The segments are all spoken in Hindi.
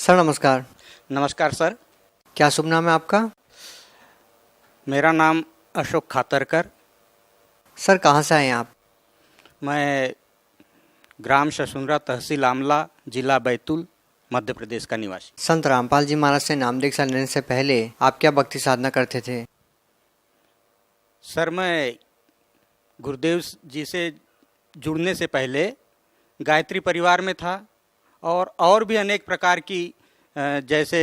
सर नमस्कार। नमस्कार सर। क्या शुभ नाम है आपका? मेरा नाम अशोक खातरकर। सर कहाँ से आए हैं आप? मैं ग्राम शशुंद्रा, तहसील आमला, जिला बैतूल, मध्य प्रदेश का निवासी। संत रामपाल जी महाराज से नाम दीक्षा लेने से पहले आप क्या भक्ति साधना करते थे? सर मैं गुरुदेव जी से जुड़ने से पहले गायत्री परिवार में था और भी अनेक प्रकार की जैसे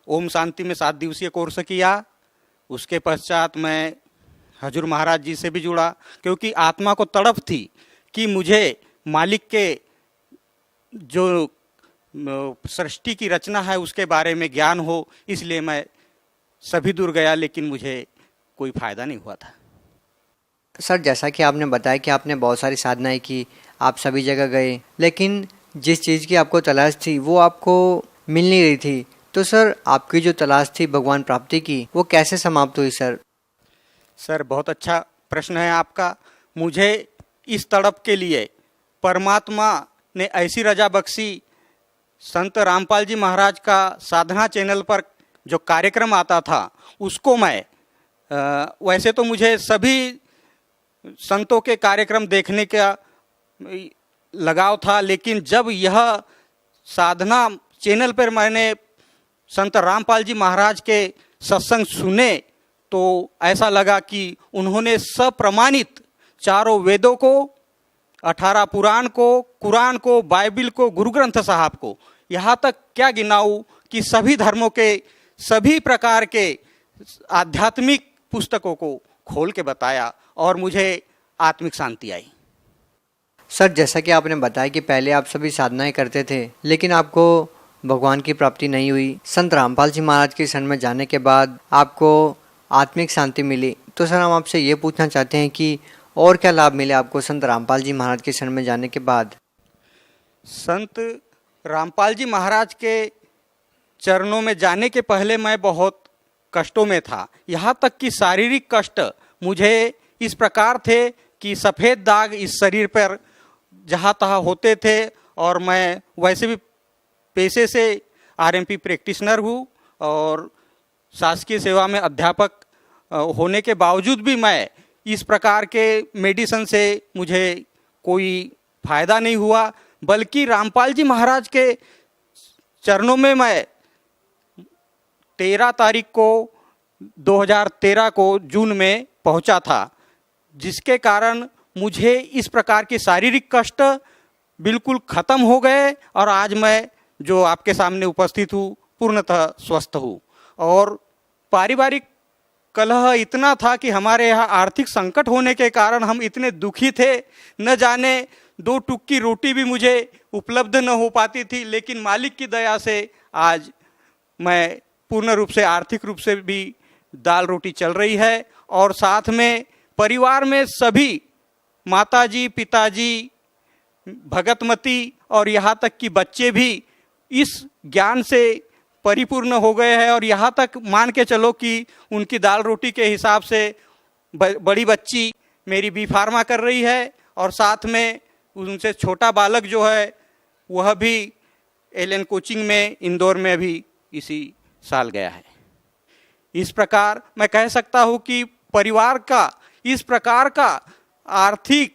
ओम शांति में 7 दिवसीय कोर्स किया। उसके पश्चात मैं हजूर महाराज जी से भी जुड़ा, क्योंकि आत्मा को तड़प थी कि मुझे मालिक के जो सृष्टि की रचना है उसके बारे में ज्ञान हो। इसलिए मैं सभी दूर गया, लेकिन मुझे कोई फ़ायदा नहीं हुआ था। सर जैसा कि आपने बताया कि आपने बहुत सारी साधनाएं की, आप सभी जगह गए, लेकिन जिस चीज़ की आपको तलाश थी वो आपको मिल नहीं रही थी। तो सर आपकी जो तलाश थी भगवान प्राप्ति की, वो कैसे समाप्त हुई सर? सर बहुत अच्छा प्रश्न है आपका। मुझे इस तड़प के लिए परमात्मा ने ऐसी रजा बख्शी। संत रामपाल जी महाराज का साधना चैनल पर जो कार्यक्रम आता था उसको मैं वैसे तो मुझे सभी संतों के कार्यक्रम देखने का लगाव था, लेकिन जब यह साधना चैनल पर मैंने संत रामपाल जी महाराज के सत्संग सुने तो ऐसा लगा कि उन्होंने सप्रमाणित चारों वेदों को, 18 पुराण को, कुरान को, बाइबिल को, गुरु ग्रंथ साहब को, यहाँ तक क्या गिनाऊँ कि सभी धर्मों के सभी प्रकार के आध्यात्मिक पुस्तकों को खोल के बताया और मुझे आत्मिक शांति आई। सर जैसा कि आपने बताया कि पहले आप सभी साधनाएं करते थे लेकिन आपको भगवान की प्राप्ति नहीं हुई। संत रामपाल जी महाराज के शरण में जाने के बाद आपको आत्मिक शांति मिली। तो सर हम आपसे ये पूछना चाहते हैं कि और क्या लाभ मिले आपको संत रामपाल जी महाराज के शरण में जाने के बाद? संत रामपाल जी महाराज के चरणों में जाने के पहले मैं बहुत कष्टों में था। यहाँ तक कि शारीरिक कष्ट मुझे इस प्रकार थे कि सफ़ेद दाग इस शरीर पर जहाँ तहाँ होते थे, और मैं वैसे भी पेशे से आरएमपी प्रैक्टिशनर हूँ और शासकीय सेवा में अध्यापक होने के बावजूद भी मैं इस प्रकार के मेडिसिन से मुझे कोई फ़ायदा नहीं हुआ। बल्कि रामपाल जी महाराज के चरणों में मैं 13 तारीख को 2013 को जून में पहुंचा था, जिसके कारण मुझे इस प्रकार के शारीरिक कष्ट बिल्कुल ख़त्म हो गए और आज मैं जो आपके सामने उपस्थित हूँ पूर्णतः स्वस्थ हूँ। और पारिवारिक कलह इतना था कि हमारे यहाँ आर्थिक संकट होने के कारण हम इतने दुखी थे, न जाने 2 टुक की रोटी भी मुझे उपलब्ध न हो पाती थी। लेकिन मालिक की दया से आज मैं पूर्ण रूप से आर्थिक रूप से भी दाल रोटी चल रही है, और साथ में परिवार में सभी माताजी, पिताजी, भगतमती और यहाँ तक कि बच्चे भी इस ज्ञान से परिपूर्ण हो गए हैं। और यहाँ तक मान के चलो कि उनकी दाल रोटी के हिसाब से बड़ी बच्ची मेरी बी फार्मा कर रही है, और साथ में उनसे छोटा बालक जो है वह भी एलएन कोचिंग में इंदौर में अभी इसी साल गया है। इस प्रकार मैं कह सकता हूँ कि परिवार का इस प्रकार का आर्थिक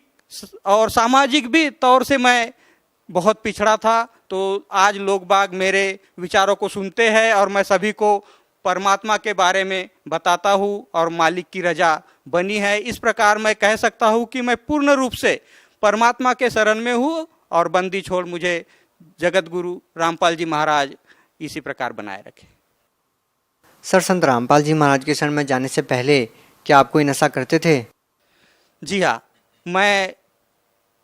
और सामाजिक भी तौर से मैं बहुत पिछड़ा था। तो आज लोग बाग मेरे विचारों को सुनते हैं और मैं सभी को परमात्मा के बारे में बताता हूँ और मालिक की रजा बनी है। इस प्रकार मैं कह सकता हूँ कि मैं पूर्ण रूप से परमात्मा के शरण में हूँ और बंदी छोड़ मुझे जगत गुरु रामपाल जी महाराज इसी प्रकार बनाए रखे। सर संत रामपाल जी महाराज के शरण में जाने से पहले क्या आप कोई नशा करते थे? जी हाँ, मैं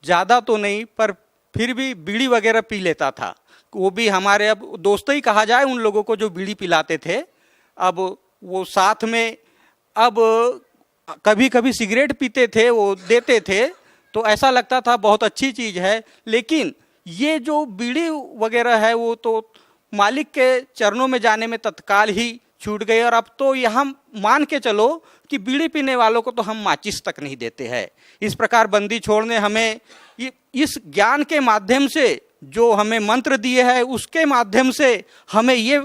ज़्यादा तो नहीं पर फिर भी बीड़ी वगैरह पी लेता था। वो भी हमारे अब दोस्त ही कहा जाए उन लोगों को जो बीड़ी पिलाते थे। अब वो साथ में अब कभी कभी सिगरेट पीते थे, वो देते थे तो ऐसा लगता था बहुत अच्छी चीज़ है। लेकिन ये जो बीड़ी वगैरह है वो तो मालिक के चरणों में जाने में तत्काल ही छूट गई। और अब तो यहाँ मान के चलो कि बीड़ी पीने वालों को तो हम माचिस तक नहीं देते हैं। इस प्रकार बंदी छोड़ ने हमें इस ज्ञान के माध्यम से जो हमें मंत्र दिए हैं उसके माध्यम से हमें ये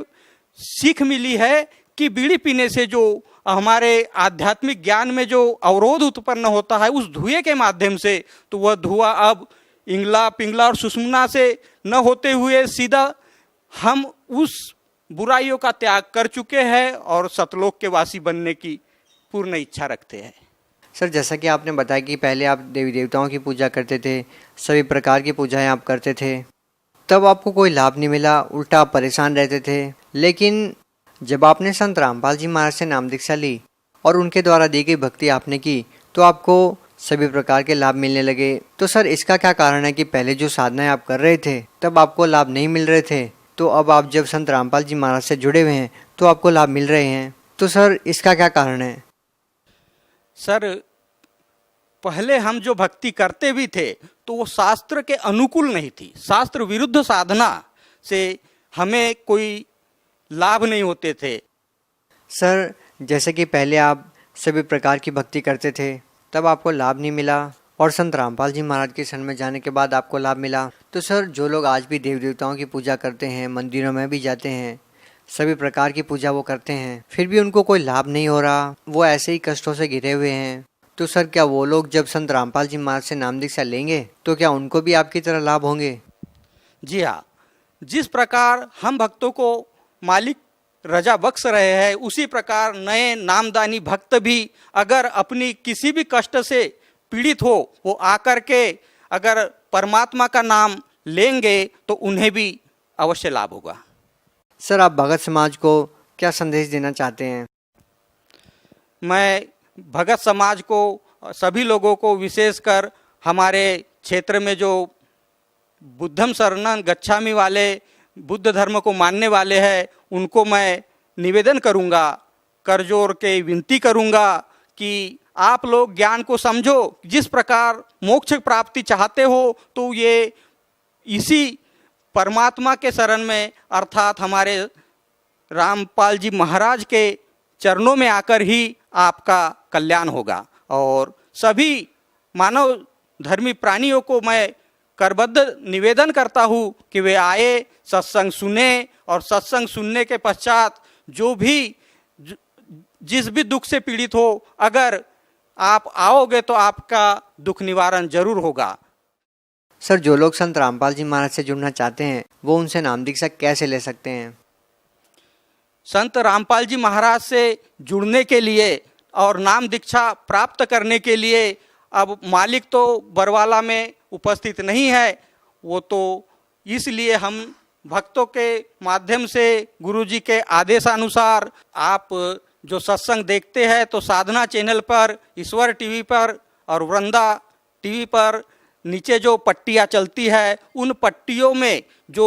सीख मिली है कि बीड़ी पीने से जो हमारे आध्यात्मिक ज्ञान में जो अवरोध उत्पन्न होता है उस धुएं के माध्यम से, तो वह धुआं अब इंगला पिंगला और सुषुम्ना से न होते हुए सीधा हम उस बुराइयों का त्याग कर चुके हैं और सतलोक के वासी बनने की पूर्ण इच्छा रखते हैं। सर जैसा कि आपने बताया कि पहले आप देवी देवताओं की पूजा करते थे, सभी प्रकार की पूजाएं आप करते थे, तब आपको कोई लाभ नहीं मिला, उल्टा आप परेशान रहते थे। लेकिन जब आपने संत रामपाल जी महाराज से नाम दीक्षा ली और उनके द्वारा दी गई भक्ति आपने की तो आपको सभी प्रकार के लाभ मिलने लगे। तो सर इसका क्या कारण है कि पहले जो साधनाएं आप कर रहे थे तब आपको लाभ नहीं मिल रहे थे, तो अब आप जब संत रामपाल जी महाराज से जुड़े हुए हैं तो आपको लाभ मिल रहे हैं, तो सर इसका क्या कारण है? सर पहले हम जो भक्ति करते भी थे तो वो शास्त्र के अनुकूल नहीं थी, शास्त्र विरुद्ध साधना से हमें कोई लाभ नहीं होते थे। सर जैसे कि पहले आप सभी प्रकार की भक्ति करते थे तब आपको लाभ नहीं मिला और संत रामपाल जी महाराज के शरण में जाने के बाद आपको लाभ मिला, तो सर जो लोग आज भी देवी देवताओं की पूजा करते हैं, मंदिरों में भी जाते हैं, सभी प्रकार की पूजा वो करते हैं, फिर भी उनको कोई लाभ नहीं हो रहा, वो ऐसे ही कष्टों से घिरे हुए हैं, तो सर क्या वो लोग जब संत रामपाल जी महाराज से नाम दीक्षा लेंगे तो क्या उनको भी आपकी तरह लाभ होंगे? जी हाँ, जिस प्रकार हम भक्तों को मालिक रजा बख्श रहे हैं उसी प्रकार नए नामदानी भक्त भी अगर अपनी किसी भी कष्ट से पीड़ित हो वो आकर के अगर परमात्मा का नाम लेंगे तो उन्हें भी अवश्य लाभ होगा। सर आप भगत समाज को क्या संदेश देना चाहते हैं? मैं भगत समाज को, सभी लोगों को, विशेषकर हमारे क्षेत्र में जो बुद्धम शरणं गच्छामि वाले, बुद्ध धर्म को मानने वाले हैं, उनको मैं निवेदन करूंगा, कर जोड़ के विनती करूंगा कि आप लोग ज्ञान को समझो। जिस प्रकार मोक्ष प्राप्ति चाहते हो तो ये इसी परमात्मा के शरण में अर्थात हमारे रामपाल जी महाराज के चरणों में आकर ही आपका कल्याण होगा। और सभी मानव धर्मी प्राणियों को मैं करबद्ध निवेदन करता हूँ कि वे आए, सत्संग सुने और सत्संग सुनने के पश्चात जो भी जिस भी दुख से पीड़ित हो, अगर आप आओगे तो आपका दुख निवारण जरूर होगा। सर जो लोग संत रामपाल जी महाराज से जुड़ना चाहते हैं वो उनसे नाम दीक्षा कैसे ले सकते हैं? संत रामपाल जी महाराज से जुड़ने के लिए और नाम दीक्षा प्राप्त करने के लिए अब मालिक तो बरवाला में उपस्थित नहीं है, वो तो इसलिए हम भक्तों के माध्यम से गुरुजी के आदेशानुसार आप जो सत्संग देखते हैं तो साधना चैनल पर, ईश्वर टीवी पर और वृंदा टीवी पर नीचे जो पट्टियाँ चलती है उन पट्टियों में जो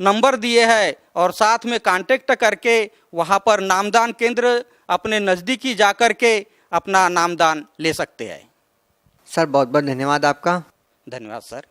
नंबर दिए हैं और साथ में कांटेक्ट करके वहाँ पर नामदान केंद्र अपने नज़दीकी जा कर के अपना नामदान ले सकते हैं। सर बहुत बहुत धन्यवाद आपका। धन्यवाद सर।